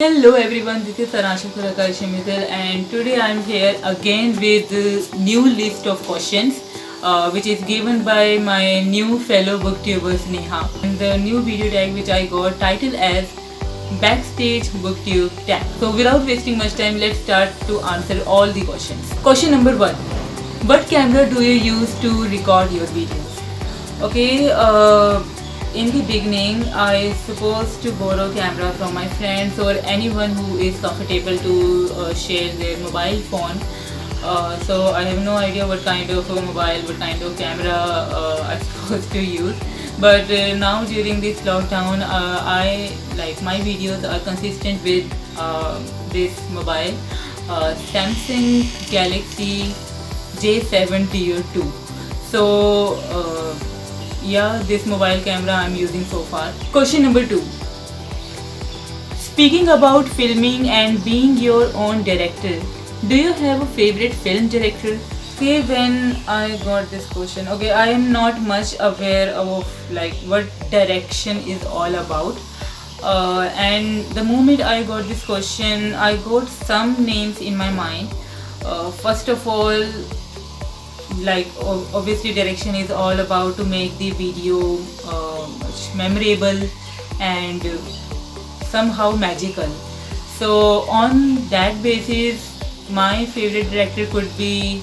Hello everyone, this is Tarasha Kurakashi Mittal and today I am here again with a new list of questions which is given by my new fellow booktuber Sneha. And the new video tag which I got titled as Backstage Booktube Tag. So without wasting much time, let's start to answer all the questions. Question number 1. What camera do you use to record your videos? Okay, in the beginning I supposed to borrow camera from my friends or anyone who is comfortable to share their mobile phone. So I have no idea what kind of mobile, what kind of camera I'm supposed to use. But now during this lockdown, I like my videos are consistent with this mobile, Samsung Galaxy J7 Tier 2. So yeah, this mobile camera I'm using so far. Question number 2. Speaking about filming and being your own director, do you have a favorite film director? Okay, when I got this question, okay, I am not much aware of like what direction is all about. And the moment I got this question, I got some names in my mind. First of all, like obviously direction is all about to make the video much memorable and somehow magical. So on that basis, my favorite director could be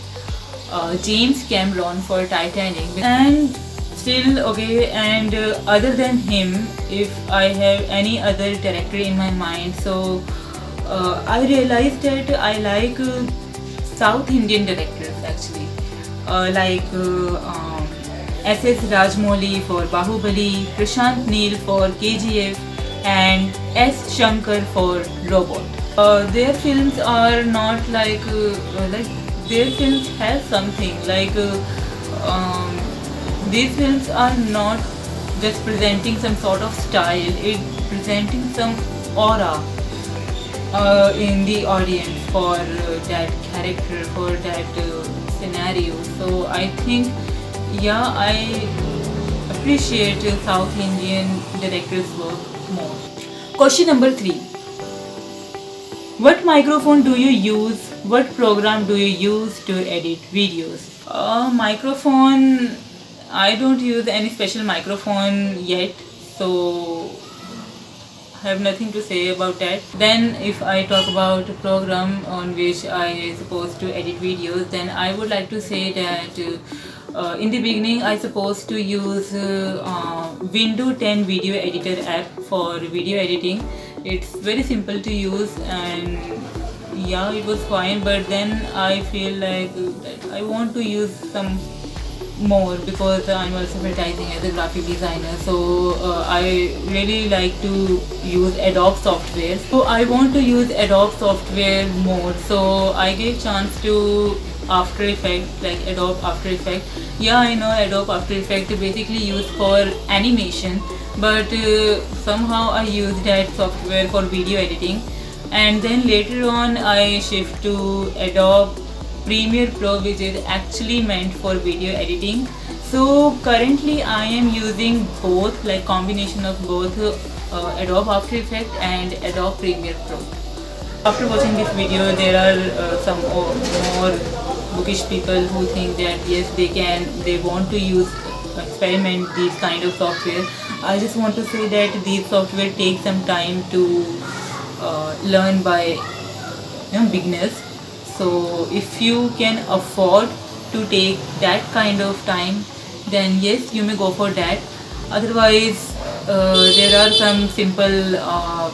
James Cameron for Titanic. And still okay, and other than him, if I have any other director in my mind, so I realized that I like South Indian directors actually. S.S. Rajmouli for Bahubali, Prashant Neel for KGF, and S. Shankar for Robot. Their films are not like their films have something these films are not just presenting some sort of style, it presenting some aura in the audience for that character, for that scenario. So I think, yeah, I appreciate South Indian directors' work more. Question number 3. What microphone do you use? What program do you use to edit videos? Microphone, I don't use any special microphone yet, so I have nothing to say about that. Then if I talk about a program on which I supposed to edit videos, then I would like to say that in the beginning I supposed to use Windows 10 video editor app for video editing. It's very simple to use and yeah, it was fine, but then I feel like that I want to use some more because I'm also advertising as a graphic designer, so I really like to use Adobe software. So I want to use Adobe software more, so I gave chance to After Effects, like Adobe After Effects. Yeah, I know Adobe After Effects basically used for animation, but somehow I use that software for video editing. And then later on I shift to Adobe Premiere Pro, which is actually meant for video editing. So currently I am using both, like combination of both Adobe After Effects and Adobe Premiere Pro. After watching this video, there are some more bookish people who think that yes, they want to use experiment these kind of software. I just want to say that these software take some time to learn by beginners. So if you can afford to take that kind of time, then yes, you may go for that. Otherwise, there are some simple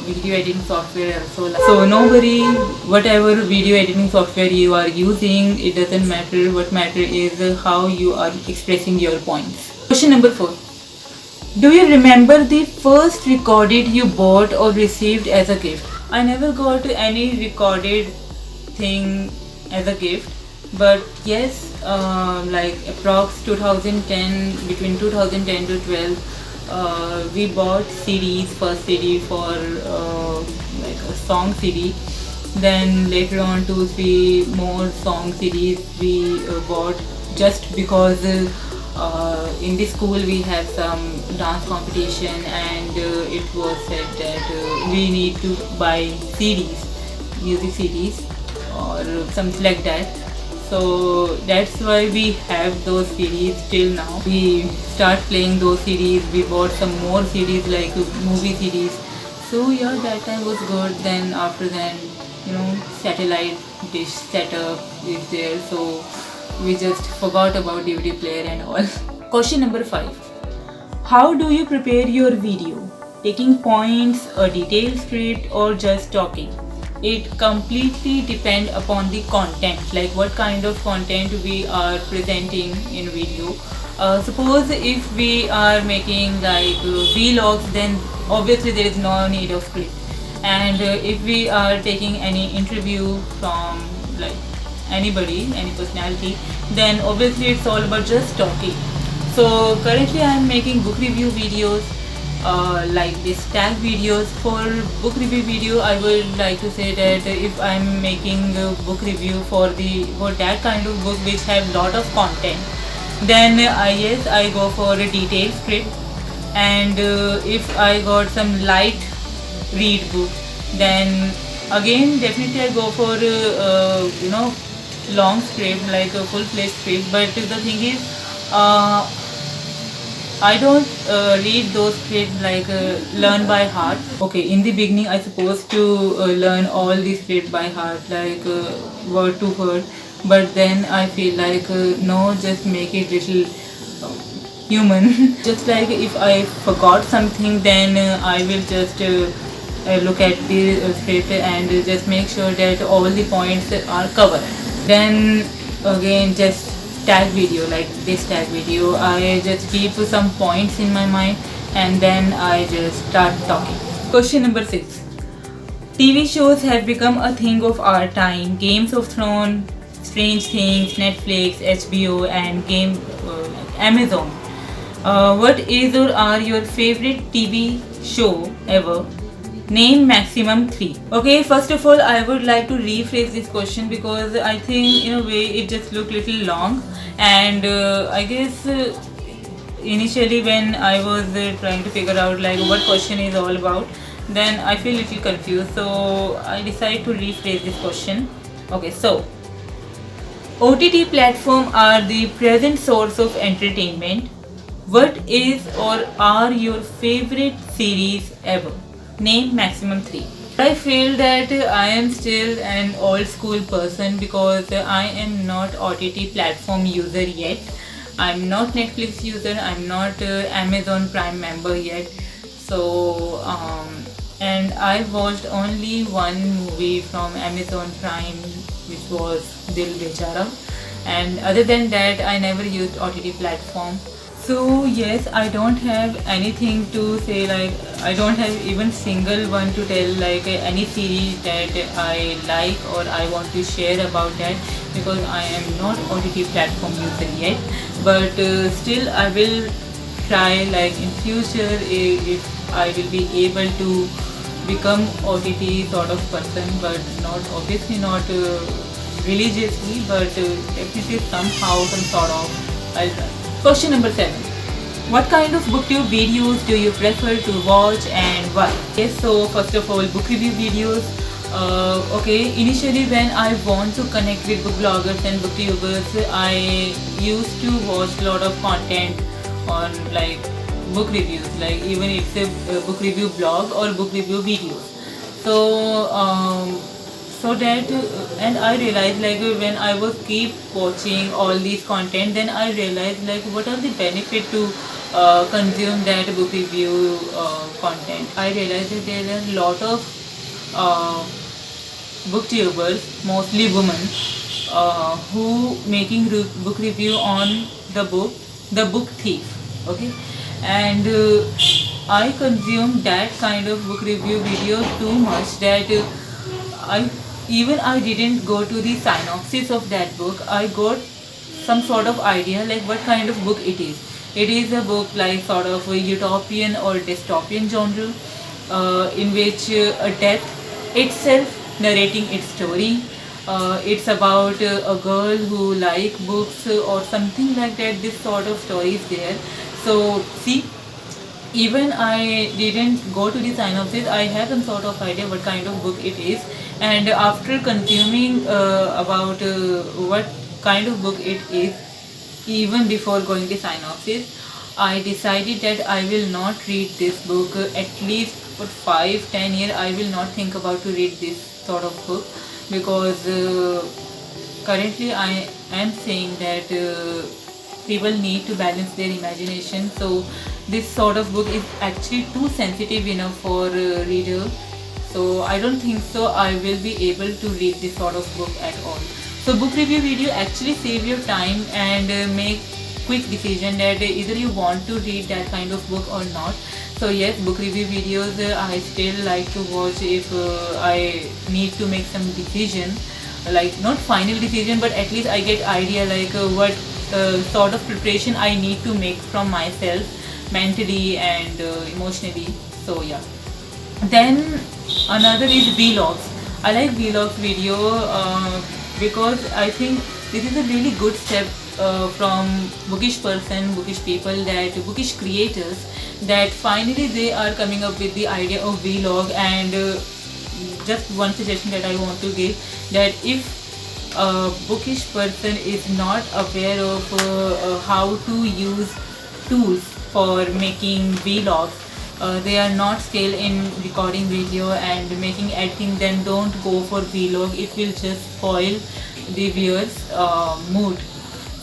video editing software. So no worry, whatever video editing software you are using, it doesn't matter. What matters is how you are expressing your points. Question number 4. Do you remember the first recorded you bought or received as a gift? I never got any recorded thing as a gift, but yes, like approx 2010, between 2010 to 12, we bought CDs, first CD for like a song CD. Then later on 2-3 more song CDs we bought just because In the school we have some dance competition, and it was said that we need to buy CDs, music CDs or something like that. So that's why we have those CDs till now. We start playing those CDs. We bought some more CDs like movie CDs. So yeah, that time was good. Then after then, satellite dish setup is there. So we just forgot about DVD player and all. Question number 5. How do you prepare your video? Taking points, a detailed script, or just talking? It completely depends upon the content, like what kind of content we are presenting in video. Suppose if we are making like vlogs, then obviously there is no need of script. And if we are taking any interview from like anybody, any personality, then obviously it's all about just talking. So currently I am making book review videos, like this tag videos. For book review video, I would like to say that if I'm making a book review for that kind of book which have lot of content, then yes, I go for a detailed script. And if I got some light read book, then again definitely I go for long script, like a full-fledged script. But the thing is, I don't read those scripts like learn by heart. Okay, in the beginning I supposed to learn all the script by heart, like word to word. But then I feel like no, just make it little human. Just like if I forgot something, then I will just look at the script and just make sure that all the points are covered. Then again, just tag video, like this tag video, I just keep some points in my mind and then I just start talking. Question number 6. TV shows have become a thing of our time. Games of Thrones, Strange Things, Netflix, HBO, and Amazon. What is or are your favorite TV show ever? Name maximum 3. Okay, first of all, I would like to rephrase this question because I think in a way it just looked little long, and I guess initially when I was trying to figure out like what question is all about, then I feel little confused. So I decided to rephrase this question. Okay, so OTT platform are the present source of entertainment. What is or are your favorite series ever? Name maximum 3. I feel that I am still an old school person because I am not OTT platform user yet. I'm not Netflix user. I'm not Amazon Prime member yet. So and I watched only one movie from Amazon Prime, which was Dil Bechara. And other than that, I never used OTT platform. So yes, I don't have anything to say, like I don't have even single one to tell like any series that I like or I want to share about that, because I am not OTT platform user yet. But still I will try, like in future, if I will be able to become OTT sort of person, but not obviously not religiously, but definitely somehow, some sort of, I'll try. Question number 7. What kind of booktube videos do you prefer to watch and why? Yes, so first of all, book review videos. Okay, initially when I want to connect with book bloggers and booktubers, I used to watch a lot of content on like book reviews, like even it's a book review blog or book review videos. So that and I realized like when I was keep watching all these content, then I realized like what are the benefit to consume that book review content. I realized that there are a lot of booktubers, mostly women, who making book review on the book Thief. Okay, and I consume that kind of book review video too much that I didn't go to the synopsis of that book. I got some sort of idea like what kind of book it is. It is a book like sort of a utopian or dystopian genre, in which a death itself narrating its story, It's about a girl who like books or something like that. This sort of story is there. So see, even I didn't go to the synopsis, I have some sort of idea what kind of book it is. And after consuming about what kind of book it is, even before going to synopsis, I decided that I will not read this book. At least for 5-10 years I will not think about to read this sort of book, because currently I am saying that people need to balance their imagination. So this sort of book is actually too sensitive enough for reader. So I don't think so I will be able to read this sort of book at all. So book review video actually save your time and make quick decision that either you want to read that kind of book or not. So yes, book review videos I still like to watch if I need to make some decision, like not final decision, but at least I get idea like what sort of preparation I need to make from myself mentally and emotionally. So yeah. Then another is vlogs. I like vlogs video because I think this is a really good step from bookish person, bookish people, that bookish creators, that finally they are coming up with the idea of vlog. And just one suggestion that I want to give, that if a bookish person is not aware of how to use tools for making vlogs, they are not skilled in recording video and making editing, then don't go for vlog. It will just spoil the viewers mood.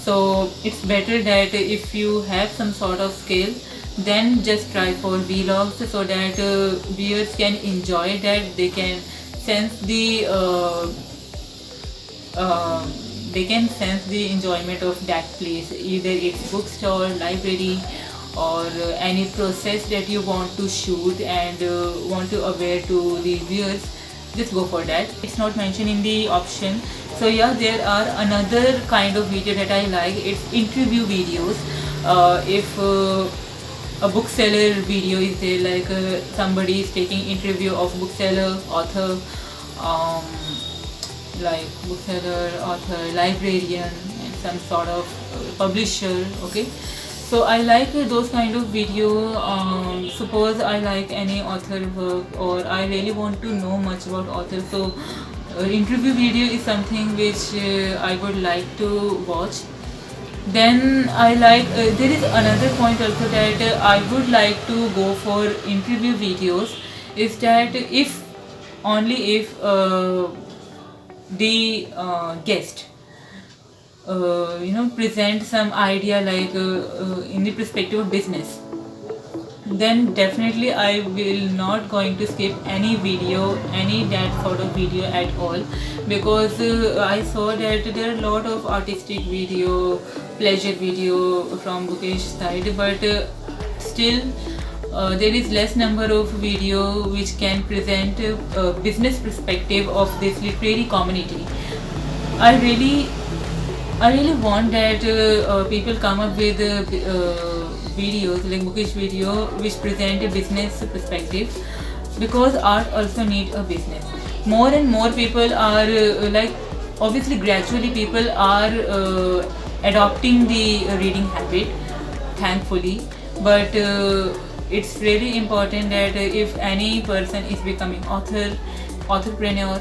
So it's better that if you have some sort of skill, then just try for vlogs, so that viewers can enjoy that. They can sense the enjoyment of that place, either it's bookstore, library, or any process that you want to shoot and want to aware to the viewers. Just go for that. It's not mentioned in the option. So yeah, there are another kind of video that I like. It's interview videos. If a bookseller video is there, like somebody is taking interview of bookseller, author, um, like bookseller, author, librarian, and some sort of publisher. Okay, so I like those kind of video. Suppose I like any author work, or I really want to know much about author, so interview video is something which I would like to watch. Then I like there is another point also that I would like to go for interview videos, is that if only if the guest present some idea, like in the perspective of business, then definitely I will not going to skip any video, any that sort of video at all, because I saw that there are a lot of artistic video, pleasure video from bookish side, but still there is less number of video which can present business perspective of this literary community. I really want that people come up with videos like bookish video which present a business perspective, because art also need a business. More and more people are like, obviously gradually people are adopting the reading habit, thankfully, but it's really important that if any person is becoming author, entrepreneur,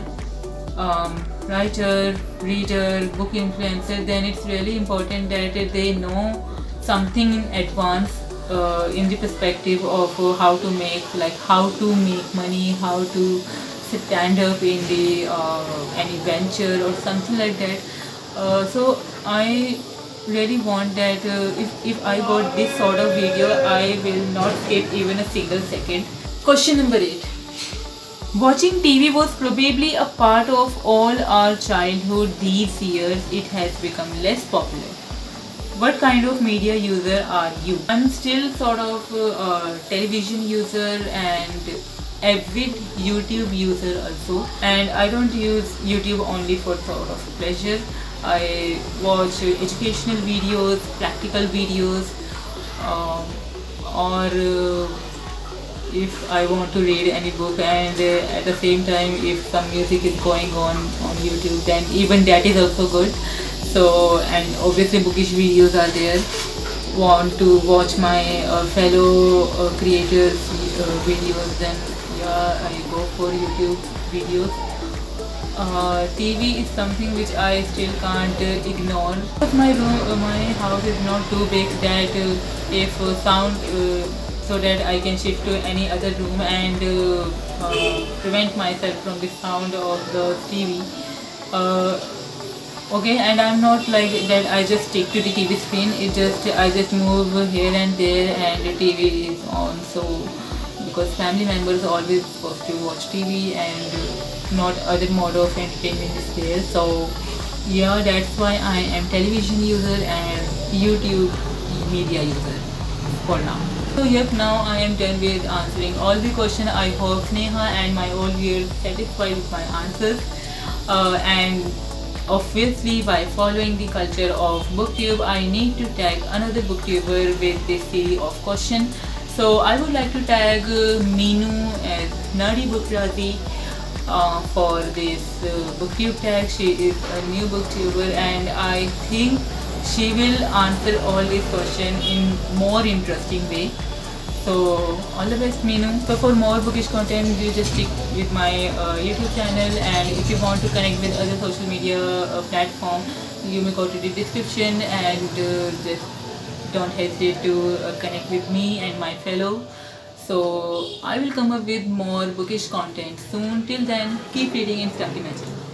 writer, reader, book influencer, then it's really important that they know something in advance in the perspective of how to make money, how to stand up in the any venture or something like that. So I really want that if I got this sort of video, I will not skip even a single second. Question number 8. Watching TV was probably a part of all our childhood. These years, it has become less popular. What kind of media user are you? I'm still sort of a television user and avid YouTube user also. And I don't use YouTube only for sort of pleasure. I watch educational videos, practical videos, or if I want to read any book, and at the same time if some music is going on YouTube, then even that is also good. So, and obviously bookish videos are there. Want to watch my fellow creators videos, then yeah, I go for YouTube videos. TV is something which I still can't ignore. But my house is not too big that if sound, so that I can shift to any other room and prevent myself from the sound of the TV. Uh, okay, and I'm not like that. I just stick to the TV screen. I just move here and there, and the TV is on. So because family members always supposed to watch TV, and not other mode of entertainment is there. So yeah, that's why I am television user and YouTube media user for now. So yep, now I am done with answering all the questions. I hope Sneha and my all viewers satisfied with my answers. And obviously, by following the culture of BookTube, I need to tag another BookTuber with this series of questions. So I would like to tag Meenu as Nerdy Bookrazi for this BookTube tag. She is a new BookTuber, and I think she will answer all these questions in more interesting way. So all the best, Meenu. So for more bookish content, you just stick with my YouTube channel, and if you want to connect with other social media platform, you may go to the description, and just don't hesitate to connect with me and my fellow. So I will come up with more bookish content soon. Till then, keep reading and start imagining.